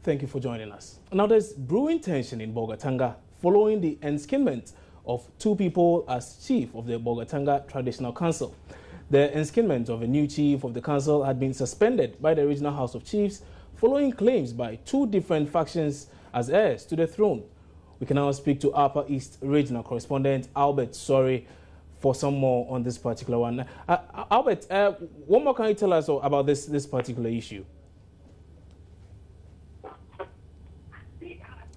Thank you for joining us. Now, there's brewing tension in Bolgatanga following the enskinment of two people as chief of the Bolgatanga Traditional Council. The enskinment of a new chief of the council had been suspended by the Regional House of Chiefs following claims by two different factions as heirs to the throne. We can now speak to Upper East Regional Correspondent Albert Sorry for some more on this particular one. Albert, what more can you tell us about this particular issue?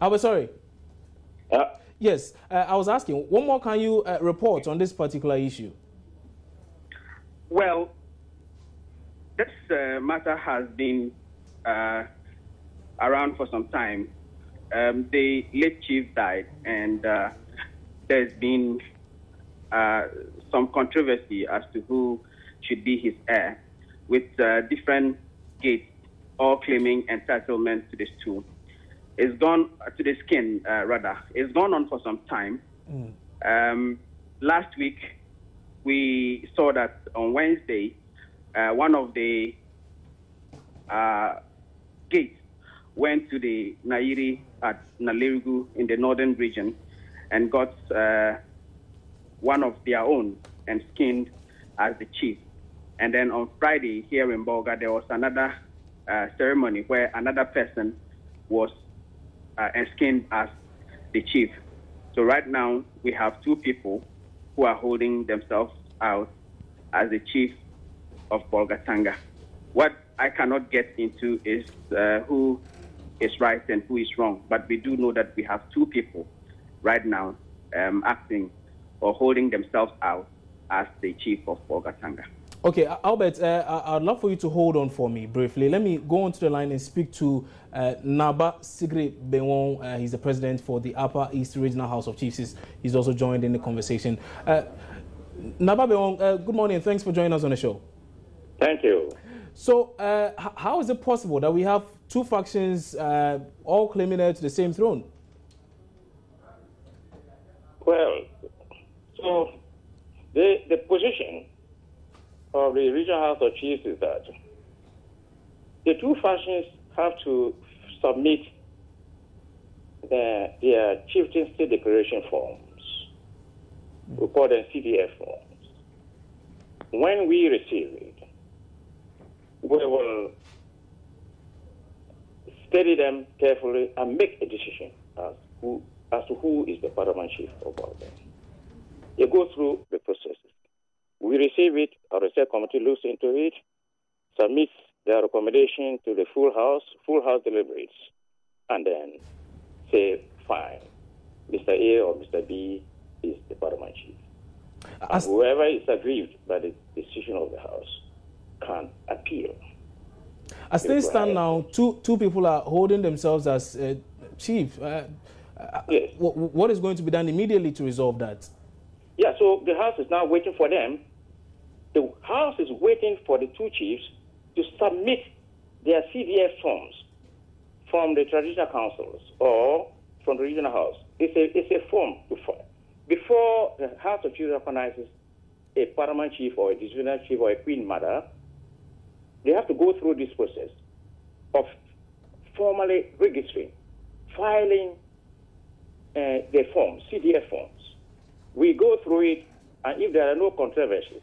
Albert, sorry. Yes, I was asking, what more can you report on this particular issue? Well, this matter has been around for some time. The late chief died, and there's been some controversy as to who should be his heir, with different gates all claiming entitlement to this too. It's gone to the skin, rather. It's gone on for some time. Last week, we saw that on Wednesday, one of the gates went to the Nairi at Nalerigu in the northern region and got one of their own and skinned as the chief. And then on Friday here in Bolga, there was another ceremony where another person was skinned as the chief. So right now we have two people who are holding themselves out as the chief of Bolgatanga. What I cannot get into is who is right and who is wrong, but we do know that we have two people right now acting or holding themselves out as the chief of Bolgatanga. Okay, Albert, I'd love for you to hold on for me briefly. Let me go onto the line and speak to Naba Sigri Benwon. He's the president for the Upper East Regional House of Chiefs. He's also joined in the conversation. Naba Benwon, good morning. Thanks for joining us on the show. Thank you. So, how is it possible that we have two factions all claiming to the same throne? Well, so the position of the Regional House of Chiefs is that the two factions have to submit their chieftaincy declaration forms. We call them CDF forms. When we receive it, we will study them carefully and make a decision as to who is the paramount chief of all them. They go through the processes. We receive it, our research committee looks into it, submits their recommendation to the full house deliberates, and then say, fine, Mr. A or Mr. B is the paramount chief. And whoever is aggrieved by the decision of the house can appeal. As things stand now, two people are holding themselves as chief. Yes. What is going to be done immediately to resolve that? Yeah, so the house is now waiting for them. The house is waiting for the two chiefs to submit their CDF forms from the traditional councils or from the regional house. It's a form before the House of Chiefs recognizes a paramount chief or a divisional chief or a queen mother. They have to go through this process of formally registering, filing their forms, CDF forms. We go through it, and if there are no controversies,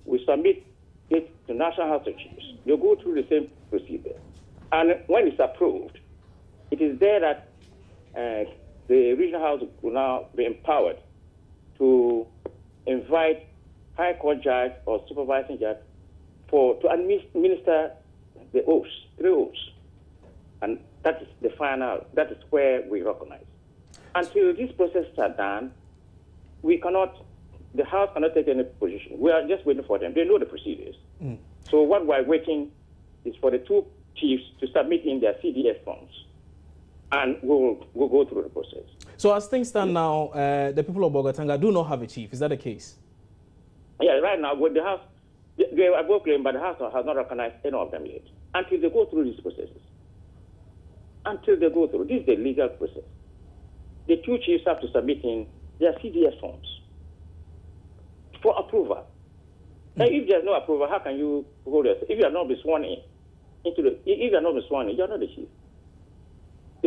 we submit it to National House of Chiefs. They go through the same procedure. And when it's approved, it is there that the regional house will now be empowered to invite High Court judge or supervising judge to administer the oaths, 3 oaths. And that is the final, that is where we recognize. Until these processes are done, the house cannot take any position. We are just waiting for them. They know the procedures. So what we're waiting is for the two chiefs to submit in their CDF forms. And we'll go through the process. So as things stand now, the people of Bolgatanga do not have a chief. Is that the case? Yeah, right now, with the house, they are both claimed, but the house has not recognized any of them yet. Until they go through these processes. Until they go through. This is the legal process. The two chiefs have to submit in their CDS forms for approval. Now, if there's no approval, how can you hold us? If you are not be sworn in, if you are not be sworn in, you are not the chief.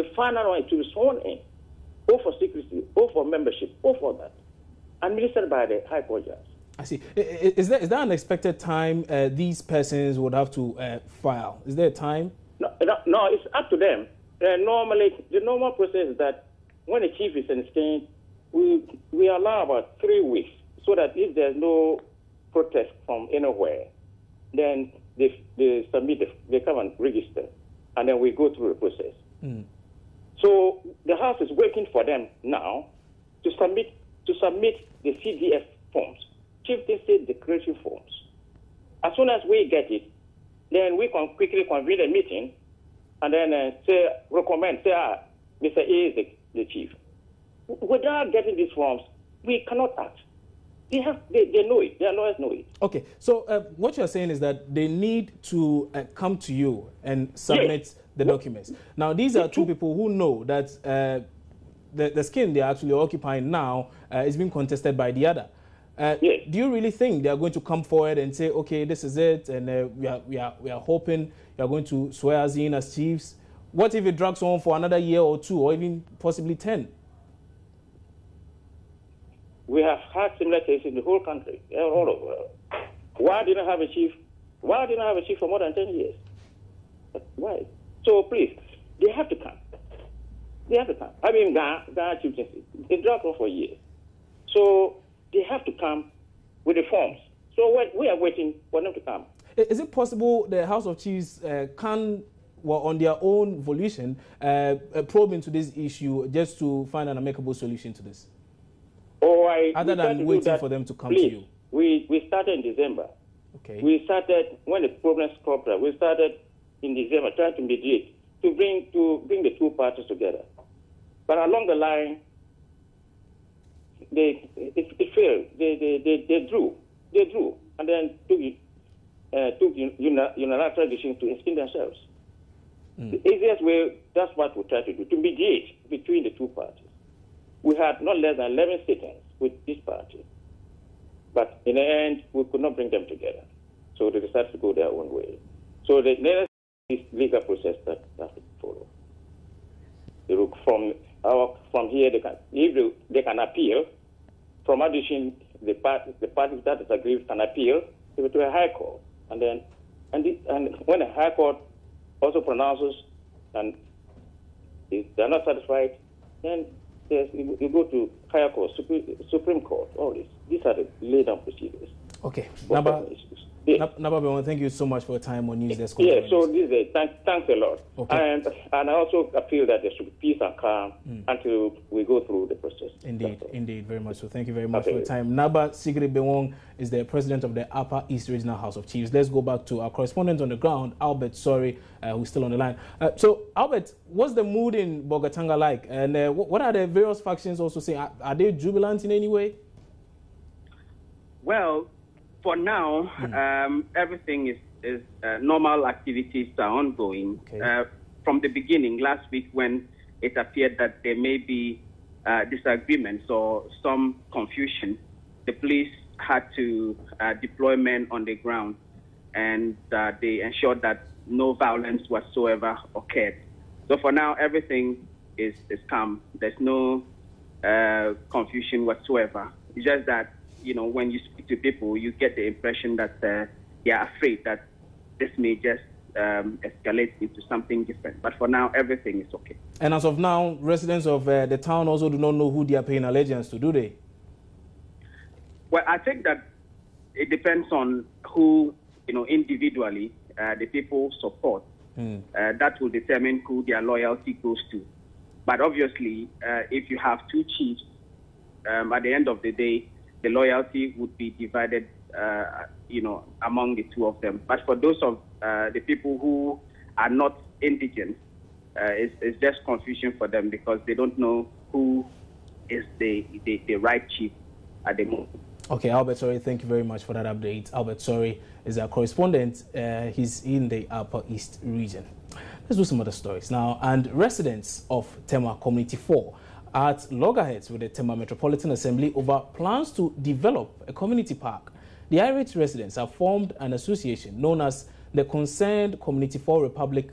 The final one is to be sworn in, or for secrecy, or for membership, or for that, administered by the High Court judge. I see. Is there an expected time these persons would have to file? Is there a time? No, it's up to them. Normally, the normal process is that when a chief is enskined, we allow about 3 weeks so that if there's no protest from anywhere, then they submit, they come and register, and then we go through the process. Mm. So the House is waiting for them now to submit the CDF forms, Chieftaincy Declaration forms. As soon as we get it, then we can quickly convene a meeting and then Mr. A is the chief. Without getting these forms, we cannot act. They know it. Their lawyers know it. Okay, so what you're saying is that they need to come to you and submit the documents. Now, these are two people who know that the skin they're actually occupying now is being contested by the other. Do you really think they are going to come forward and say, okay, this is it, and we are hoping you are going to swear us in as chiefs? What if it drags on for another year or 2, or even possibly 10? We have had similar cases in the whole country, all over. Why didn't I have a chief? Why didn't I have a chief for more than 10 years? Why? So please, they have to come. They have to come. I mean, Ghana Chieftaincy, it dragged on for years. So they have to come with the forms. So we are waiting for them to come. Is it possible the House of Chiefs can, on their own volition, probe into this issue just to find an amicable solution to this? Other than waiting for them to come to you? We started in December. Okay. We started, when the problems cropped up, we started in December trying to mediate, to bring the two parties together. But along the line, it failed. They drew, and then took unilateral decisions to enskin themselves. Mm. The easiest way, that's what we try to do, to mediate between the two parties. We had not less than 11 sittings with this party, but in the end, we could not bring them together. So they decided to go their own way. So the next legal process that has to follow. From here, they can appeal. From addition, the parties that disagree can appeal to a high court, and when a high court also pronounces and if they're not satisfied, then you go to higher court, Supreme Court. All this. These are the laid down procedures. Okay, Naba, thank you so much for your time on News Desk. Yeah, so this is thanks a lot. Okay. And I also appeal that there should be peace and calm until we go through the process. Indeed, very much so. Thank you very much for your time. Naba Sigrid Bewong is the president of the Upper East Regional House of Chiefs. Let's go back to our correspondent on the ground, Albert Sorry, who's still on the line. So, Albert, what's the mood in Bolgatanga like? And what are the various factions also saying? Are they jubilant in any way? Well, for now, everything is normal activities are ongoing. Okay. From the beginning, last week, when it appeared that there may be disagreements or some confusion, the police had to deploy men on the ground, and they ensured that no violence whatsoever occurred. So for now, everything is calm. There's no confusion whatsoever. It's just that, when you speak to people, you get the impression that they are afraid that this may just escalate into something different. But for now, everything is okay. And as of now, residents of the town also do not know who they are paying allegiance to, do they? Well, I think that it depends on who, individually, the people support. That will determine who their loyalty goes to. But obviously, if you have two chiefs, at the end of the day, the loyalty would be divided, among the two of them. But for those of the people who are not indigent, it's just confusion for them because they don't know who is the right chief at the moment. Okay, Albert Sorry, thank you very much for that update. Albert Sorry is our correspondent. He's in the Upper East region. Let's do some other stories now. And residents of Tema Community 4 at loggerheads with the Tema Metropolitan Assembly over plans to develop a community park. The irate residents have formed an association known as the Concerned Community 4 Republic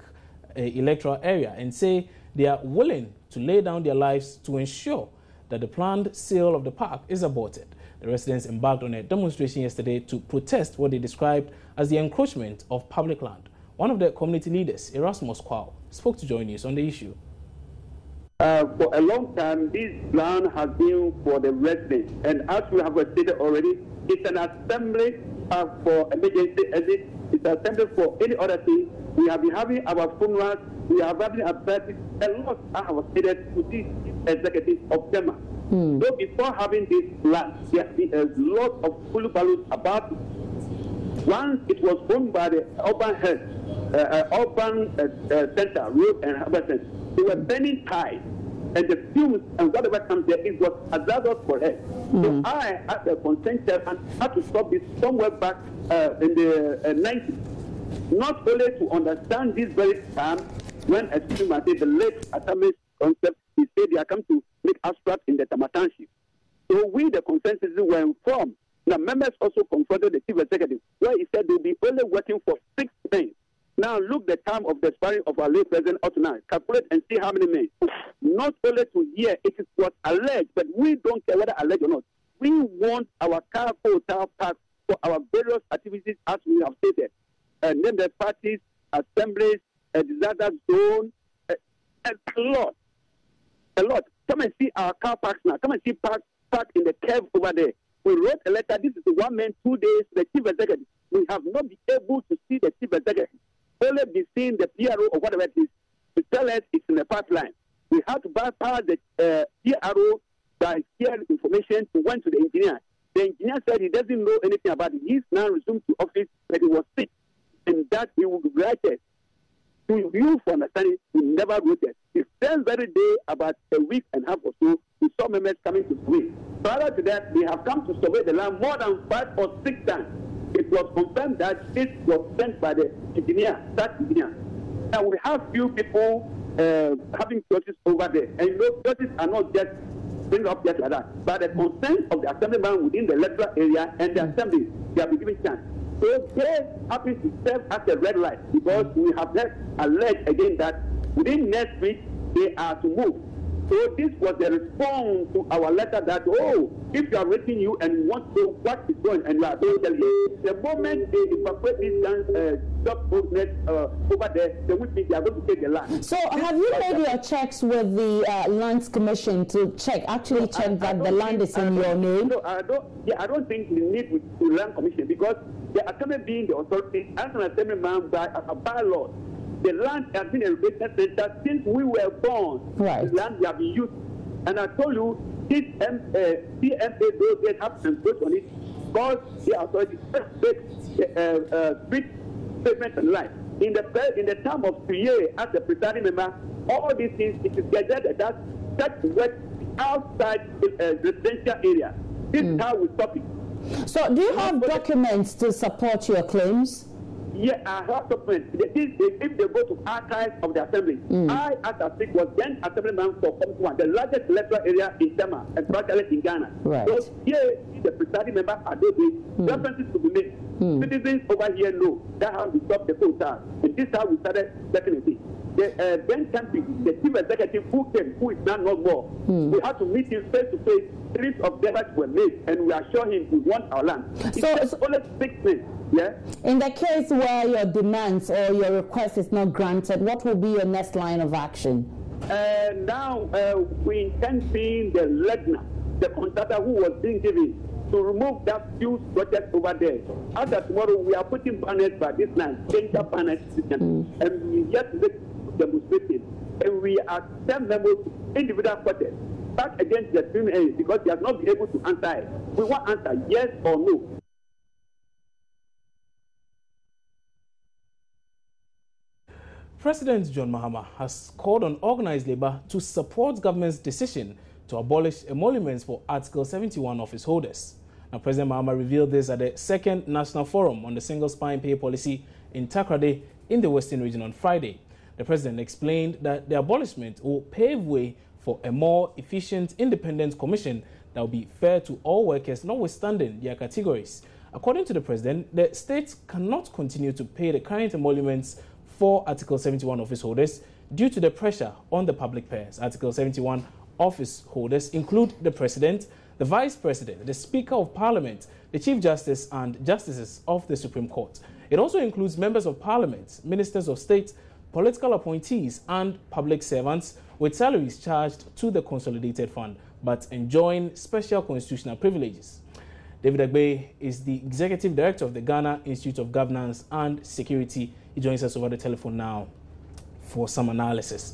electoral area and say they are willing to lay down their lives to ensure that the planned sale of the park is aborted. The residents embarked on a demonstration yesterday to protest what they described as the encroachment of public land. One of the community leaders, Erasmus Kwao, spoke to Joy News on the issue. For a long time, this land has been for the residents, and as we have stated already, it's an assembly for emergency exit. It's an assembly for any other thing. We have been having our funerals. We are having a party. A lot are stated to this executive of Tema. So before having this land, there has been a lot of kulubalus about it. Once it was owned by the urban health, urban center, road and urban center. They were burning ties, and the fumes and whatever comes there, it was hazardous for us. So I, as a consent chairman, had to stop this somewhere back in the 90s. Not only to understand this very time when, as you might say, the late atomic concept, he said they are come to make abstract in the Tamatanship. So we, the consensus, were informed. Now, members also confronted the chief executive, where he said they'll be only working for 6 men. Now, look the time of the expiry of our late president up to now. Calculate and see how many men. Not only to hear it is what alleged, but we don't care whether alleged or not. We want our car hotel park for our various activities, as we have stated. And then the parties, assemblies, a disaster zone, a lot. A lot. Come and see our car parks now. Come and see park in the curve over there. We wrote a letter. This is the 1 man, 2 days. The chief executive. We have not been able to see the chief executive. Only be seeing the PRO or whatever it is to tell us it's in the pipeline. We had to bypass the PRO by sharing information to went to the engineer. The engineer said he doesn't know anything about it. He's now resumed to office, but he was sick, and that he would write it. To you, for understanding, we never wrote it. The same very day, about a week and a half or so, we saw members coming to survey. Prior to that, they have come to survey the land more than 5 or 6 times. It was confirmed that this was sent by the engineer, that engineer. Now we have few people having churches over there, and you know, churches are not just bring up just like that, but the consent of the assemblyman within the electoral area and the assembly, they have been given chance. So they happen to serve as a red light because we have alleged again that within next week they are to move. So this was the response to our letter that, oh, if you are rating you and you want to know what is going and you are going to tell you, the moment they evacuate this job business over there, they will think they are going to take the land. So have you made your checks with the Lands Commission to check that the land is in your name? No, I don't think we need the Land Commission because the assembly being the authority, as an assemblyman by a bylaw, the land has been a recreation center since we were born. Right. The land we have been used. And I told you, this CMA those that have to go on it because the authority street statement and life. In the time of Priye as the presiding member, all these things, it is gathered that work outside the residential area. This is how we stop it. So do you have documents to support your claims? Yeah, I have documents. If they go to archives of the assembly, I, as a speak, was then assemblyman for Committee 1, the largest electoral area in Tema and practically in Ghana. Right. So here, the presiding member are those references to be made. Citizens over here know that how we stop the quota. And this is how we started definitely. The Ben Camping, the chief executive who came, who is now not more, we had to meet him face to face. 3 of them were made, and we assure him we want our land. It's only 6 men. Yeah. In the case where your demands or your request is not granted, what will be your next line of action? Now we intend seeing the Legna, the contractor who was being given, to remove that few structures over there. After tomorrow, we are putting banners by this land, danger banners, and we just make demonstrating, and we are 10 members individual quarters back against the team because they have not been able to answer it. We want answer yes or no. President John Mahama has called on organized labor to support government's decision to abolish emoluments for Article 71 office holders. Now, President Mahama revealed this at the 2nd National Forum on the Single Spine Pay Policy in Takoradi in the Western Region on Friday. The President explained that the abolishment will pave way for a more efficient independent commission that will be fair to all workers, notwithstanding their categories. According to the President, the states cannot continue to pay the current emoluments 4 Article 71 office holders due to the pressure on the public purse. Article 71 office holders include the President, the Vice President, the Speaker of Parliament, the Chief Justice and Justices of the Supreme Court. It also includes members of Parliament, Ministers of State, political appointees and public servants with salaries charged to the Consolidated Fund but enjoying special constitutional privileges. David Agbe is the Executive Director of the Ghana Institute of Governance and Security. He joins us over the telephone now for some analysis.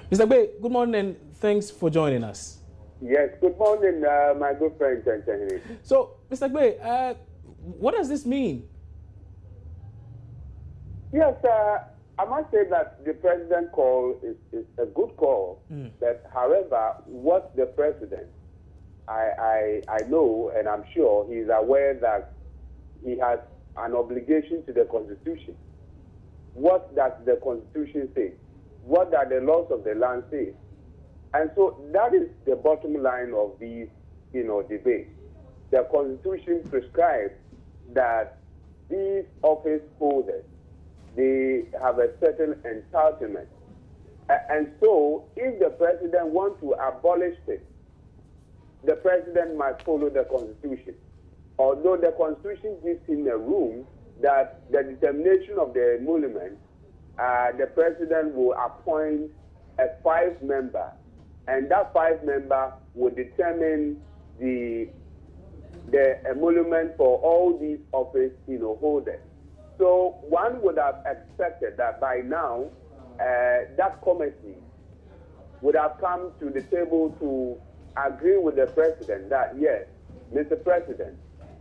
Mr. Agbe, good morning and thanks for joining us. Yes, good morning, my good friend. So, Mr. Agbe, what does this mean? Yes, I must say that the president call is a good call. But however, what the president, I know and I'm sure he's aware that he has an obligation to the Constitution. What does the Constitution say? What do the laws of the land say? And so that is the bottom line of these, debates. The Constitution prescribes that these office holders, they have a certain entitlement. And so if the president wants to abolish it, the president must follow the Constitution. Although the Constitution gives him a room that the determination of the emolument, the president will appoint a 5-member, and that 5-member will determine the emolument for all these office holders. So one would have expected that by now that committee would have come to the table to agree with the president that yes, Mr. President,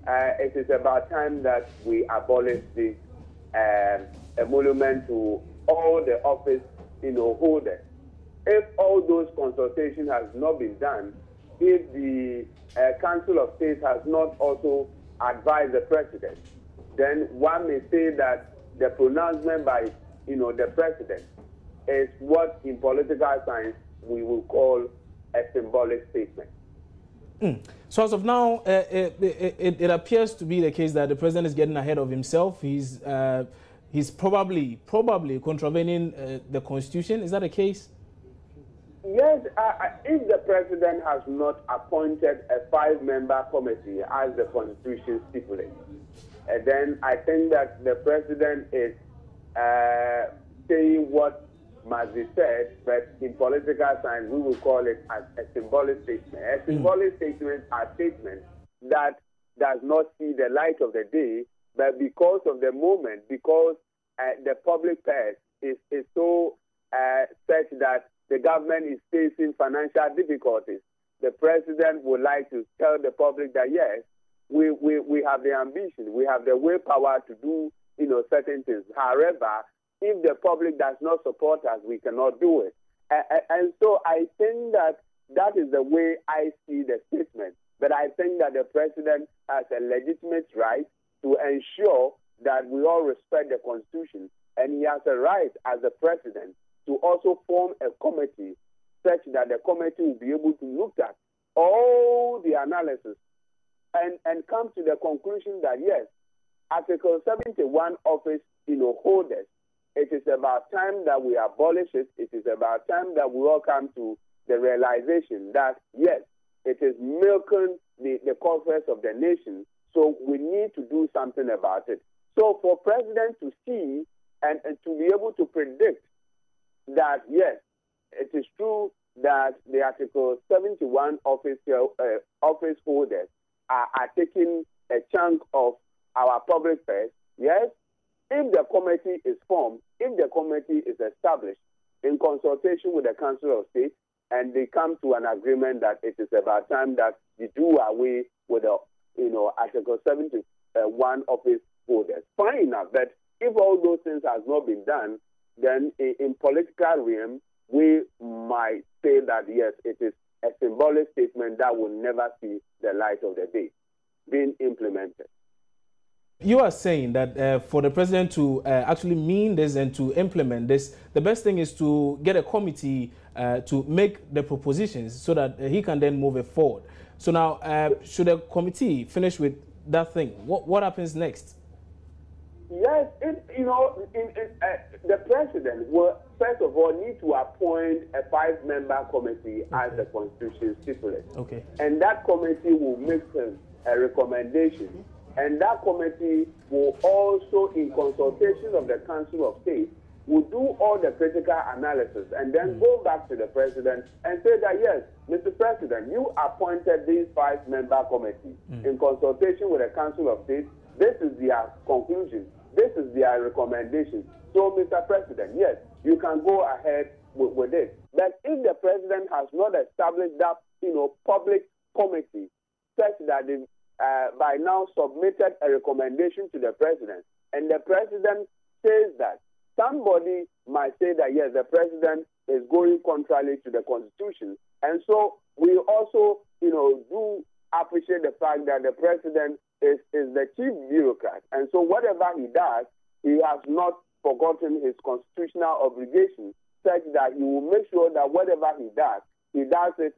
it is about time that we abolish this emolument to all the office holders. If all those consultations has not been done, if the Council of State has not also advised the president, then one may say that the pronouncement by the president is what in political science we will call a symbolic statement. So as of now, it appears to be the case that the president is getting ahead of himself. He's probably contravening the Constitution. Is that the case? Yes, if the president has not appointed a 5-member committee as the Constitution stipulates, then I think that the president is saying what must be said, but in political science we will call it as a symbolic statement. A symbolic statement are statements that does not see the light of the day, but because of the moment, because the public purse is so such that the government is facing financial difficulties, the president would like to tell the public that yes, we have the ambition, we have the willpower to do certain things. However, if the public does not support us, we cannot do it. And so I think that is the way I see the statement. But I think that the president has a legitimate right to ensure that we all respect the Constitution, and he has a right as the president to also form a committee such that the committee will be able to look at all the analysis and come to the conclusion that yes, Article 71 office holders, it is about time that we abolish it. It is about time that we all come to the realization that yes, it is milking the coffers of the nation, so we need to do something about it. So for president to see and to be able to predict that yes, it is true that the Article 71 office holders are taking a chunk of our public purse, yes, if the committee is formed, if the committee is established in consultation with the Council of State, and they come to an agreement that it is about time that we do away with the Article 71 office holders, fine enough. But if all those things has not been done, then in political realm, we might say that yes, it is a symbolic statement that will never see the light of the day being implemented. You are saying that for the president to actually mean this and to implement this, the best thing is to get a committee to make the propositions so that he can then move it forward. So now, should a committee finish with that thing, what happens next? Yes, the president will first of all need to appoint a 5-member committee as the Constitution stipulates. Okay. And that committee will make a recommendation. And that committee will also, in consultation of the Council of State, will do all the critical analysis and then go back to the president and say that, yes, Mr. President, you appointed this 5-member committee in consultation with the Council of State. This is their conclusion. This is their recommendation. So, Mr. President, yes, you can go ahead with it. But if the president has not established that, public committee such that they by now submitted a recommendation to the president, and the president says that, somebody might say that, yes, the president is going contrary to the Constitution. And so we also, do appreciate the fact that the president is the chief bureaucrat. And so whatever he does, he has not forgotten his constitutional obligation, such that he will make sure that whatever he does it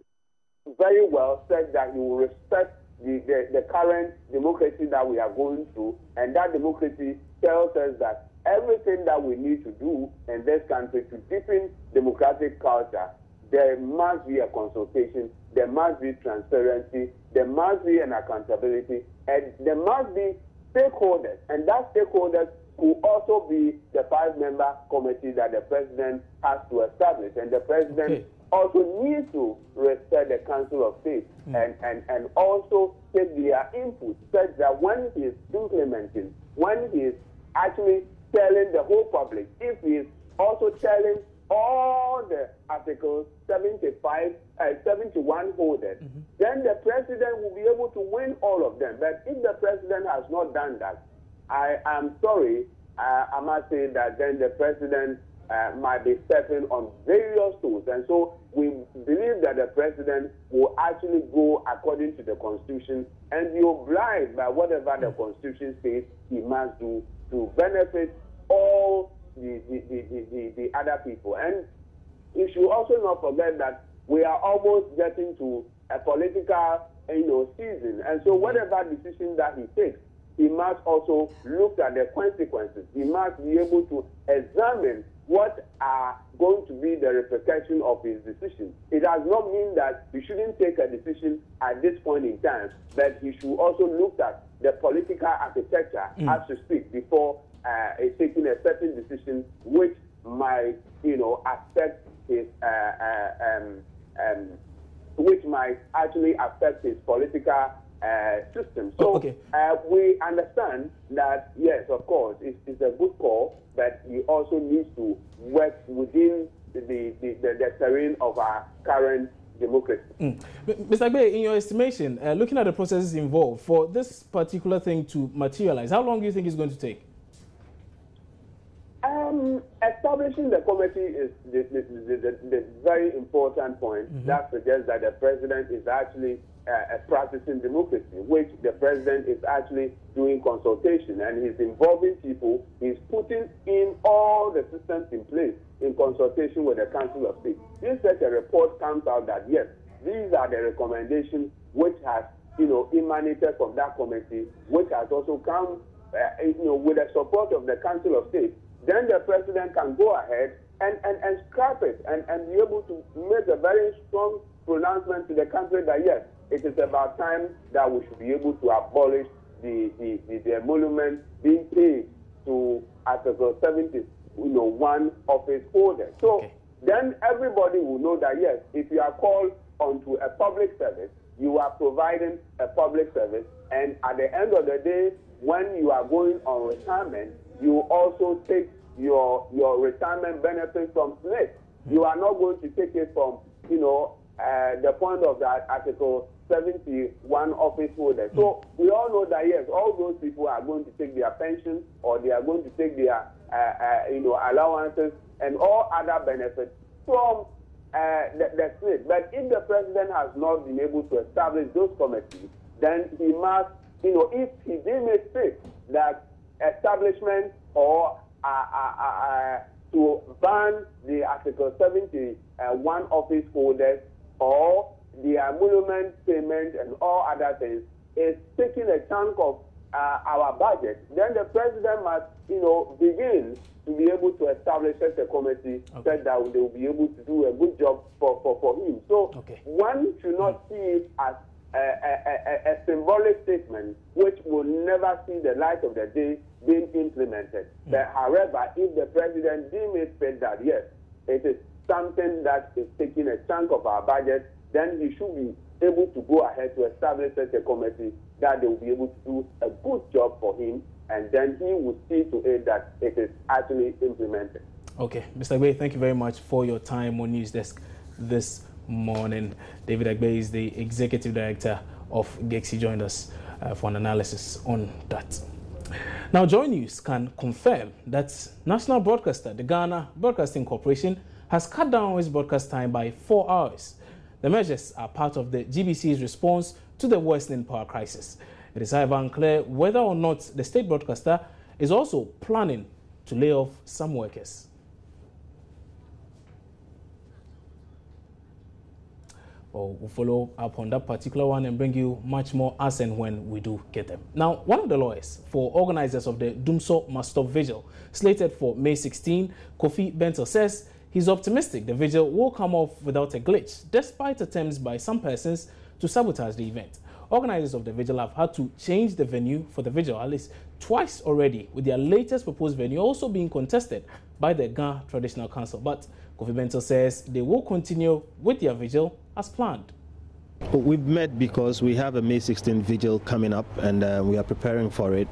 very well, such that he will respect the current democracy that we are going through. And that democracy tells us that everything that we need to do in this country to deepen democratic culture, there must be a consultation, there must be transparency, there must be an accountability, and there must be stakeholders. And that stakeholders will also be the 5-member committee that the president has to establish. And the president also needs to respect the Council of State and also take their input, such that when he is implementing, when he is actually telling the whole public, if he is also telling all the Article 71 holders, then the president will be able to win all of them. But if the president has not done that, I am sorry, I must say that then the president might be stepping on various toes. And so we believe that the president will actually go according to the Constitution and be obliged by whatever the Constitution says he must do to benefit all the other people. And you should also not forget that we are almost getting to a political season. And so whatever decision that he takes, he must also look at the consequences. He must be able to examine what are going to be the repercussions of his decision. It does not mean that he shouldn't take a decision at this point in time, but he should also look at the political architecture as to speak before taking a certain decision which might, affect his, which might actually affect his political system. So we understand that, yes, of course, it's a good call, but he also needs to work within the terrain of our current democracy. Mr. Agbe, in your estimation, looking at the processes involved for this particular thing to materialize, how long do you think it's going to take? Establishing the committee is the very important point. That suggests that the president is actually practicing democracy, which the president is actually doing consultation, and he's involving people. He's putting in all the systems in place in consultation with the Council of State. If such a report comes out that, yes, these are the recommendations which has emanated from that committee, which has also come with the support of the Council of State, then the president can go ahead and scrap it and be able to make a very strong pronouncement to the country that, yes, it is about time that we should be able to abolish the emolument being paid to Article 71 office holders. So then everybody will know that, yes, if you are called onto a public service, you are providing a public service, and at the end of the day, when you are going on retirement, you also take your retirement benefits from SNP. You are not going to take it from, the point of that Article 71 office holder. So we all know that, yes, all those people are going to take their pension, or they are going to take their, allowances and all other benefits from the SNP. But if the president has not been able to establish those committees, then he must, if he did mistake that establishment or to ban the Article 71 office holders or the emolument payment and all other things is taking a chunk of our budget, then the president must begins to be able to establish such a committee, said that they will be able to do a good job for him. So one should not see it as a symbolic statement which will never see the light of the day being implemented. But however, if the president deems it fit that yes, it is something that is taking a chunk of our budget, then he should be able to go ahead to establish such a committee that they will be able to do a good job for him, and then he will see to it that it is actually implemented. Okay, Mr. Agbe, thank you very much for your time on News Desk this morning. David Agbe is the Executive Director of GEX. He joined us for an analysis on that. Now, Joy News can confirm that national broadcaster, the Ghana Broadcasting Corporation, has cut down its broadcast time by 4 hours. The measures are part of the GBC's response to the worsening power crisis. It is however unclear whether or not the state broadcaster is also planning to lay off some workers. We'll follow up on that particular one and bring you much more as and when we do get them. Now, one of the lawyers for organizers of the Dumso Must Stop Vigil, slated for May 16, Kofi Bento, says he's optimistic the vigil will come off without a glitch, despite attempts by some persons to sabotage the event. Organizers of the vigil have had to change the venue for the vigil at least twice already, with their latest proposed venue also being contested by the Ghana Traditional Council. But Kofi Bento says they will continue with their vigil as planned. We've met because we have a May 16 vigil coming up, and we are preparing for it,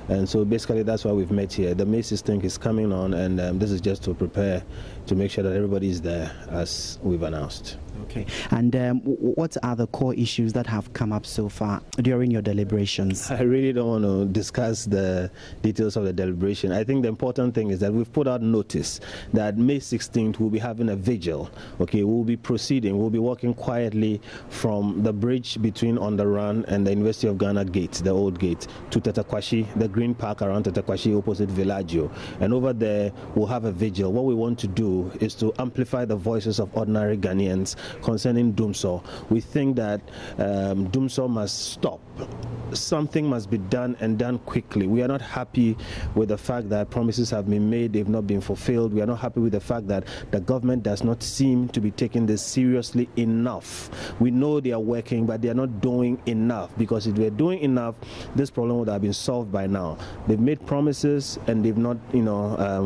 and so basically that's why we've met here. The May 16 is coming on, and this is just to prepare to make sure that everybody is there as we've announced. Okay. And what are the core issues that have come up so far during your deliberations? I really don't want to discuss the details of the deliberation. I think the important thing is that we've put out notice that May 16th we'll be having a vigil. Okay, we'll be proceeding. We'll be walking quietly from the bridge between On the Run and the University of Ghana gate, the old gate, to Tetakwashi, the green park around Tetakwashi opposite Villaggio. And over there we'll have a vigil. What we want to do is to amplify the voices of ordinary Ghanaians concerning Dumso. We think that Dumso must stop. Something must be done, and done quickly. We are not happy with the fact that promises have been made, they've not been fulfilled. We are not happy with the fact that the government does not seem to be taking this seriously enough. We know they are working, but they are not doing enough, because if they were doing enough, this problem would have been solved by now. They've made promises and they've not,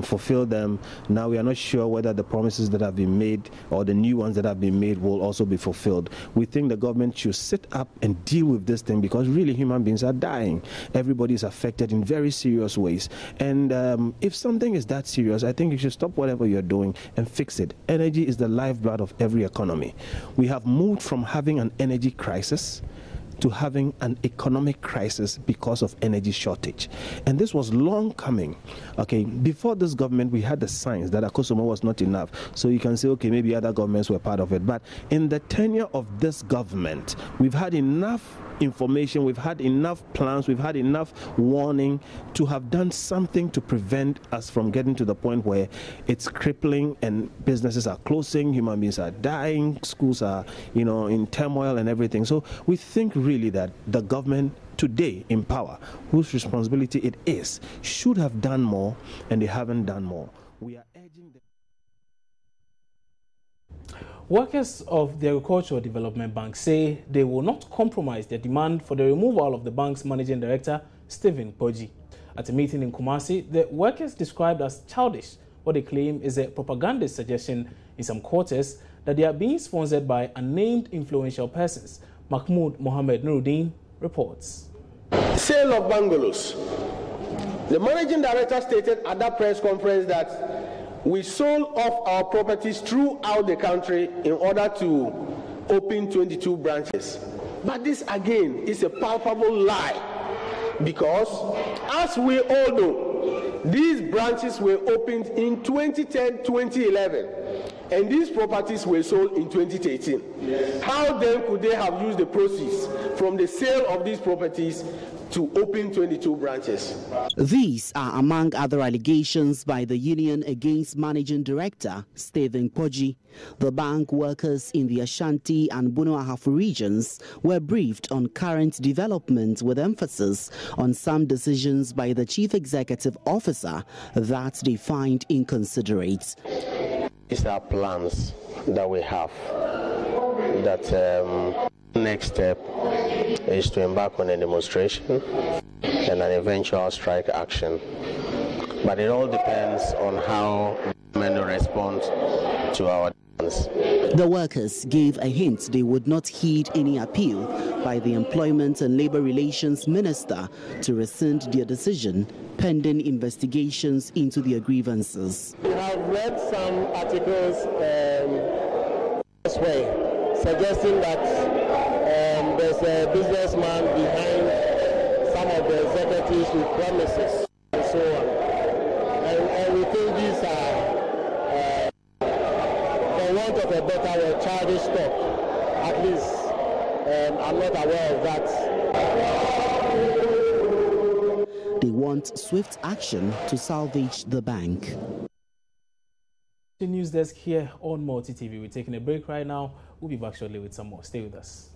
fulfilled them. Now we are not sure whether the promises that have been made or the new ones that have been made will also be fulfilled. We think the government should sit up and deal with this thing, because really human beings are dying. Everybody is affected in very serious ways. And if something is that serious, I think you should stop whatever you're doing and fix it. Energy is the lifeblood of every economy. We have moved from having an energy crisis to having an economic crisis because of energy shortage. And this was long coming. Okay, before this government, we had the signs that Akosoma was not enough. So you can say, okay, maybe other governments were part of it. But in the tenure of this government, we've had enough information, we've had enough plans, we've had enough warning to have done something to prevent us from getting to the point where it's crippling and businesses are closing, human beings are dying, schools are, in turmoil and everything. So we think really that the government today in power, whose responsibility it is, should have done more, and they haven't done more. We are urging them. Workers of the Agricultural Development Bank say they will not compromise their demand for the removal of the bank's managing director, Stephen Poji. At a meeting in Kumasi, the workers described as childish what they claim is a propagandist suggestion in some quarters that they are being sponsored by unnamed influential persons. Mahmoud Mohammed Nuruddin reports. Sale of bungalows. The managing director stated at that press conference that we sold off our properties throughout the country in order to open 22 branches. But this again is a palpable lie, because as we all know, these branches were opened in 2010, 2011. and these properties were sold in 2013. How then could they have used the proceeds from the sale of these properties to open 22 branches? These are among other allegations by the union against Managing Director Stephen Poggi. The bank workers in the Ashanti and Bono Ahafo regions were briefed on current developments with emphasis on some decisions by the Chief Executive Officer that they find inconsiderate. These are plans that we have that next step is to embark on a demonstration and an eventual strike action. But it all depends on how men respond to our demands. The workers gave a hint they would not heed any appeal by the Employment and Labour Relations Minister to rescind their decision pending investigations into their grievances. We have read some articles this way, suggesting that there's a businessman behind some of the executives with promises and so on. And we think these are, for want of a better word, childish talk. At least I'm not aware of that. They want swift action to salvage the bank. The news desk here on Multi TV. We're taking a break right now. We'll be back shortly with some more. Stay with us.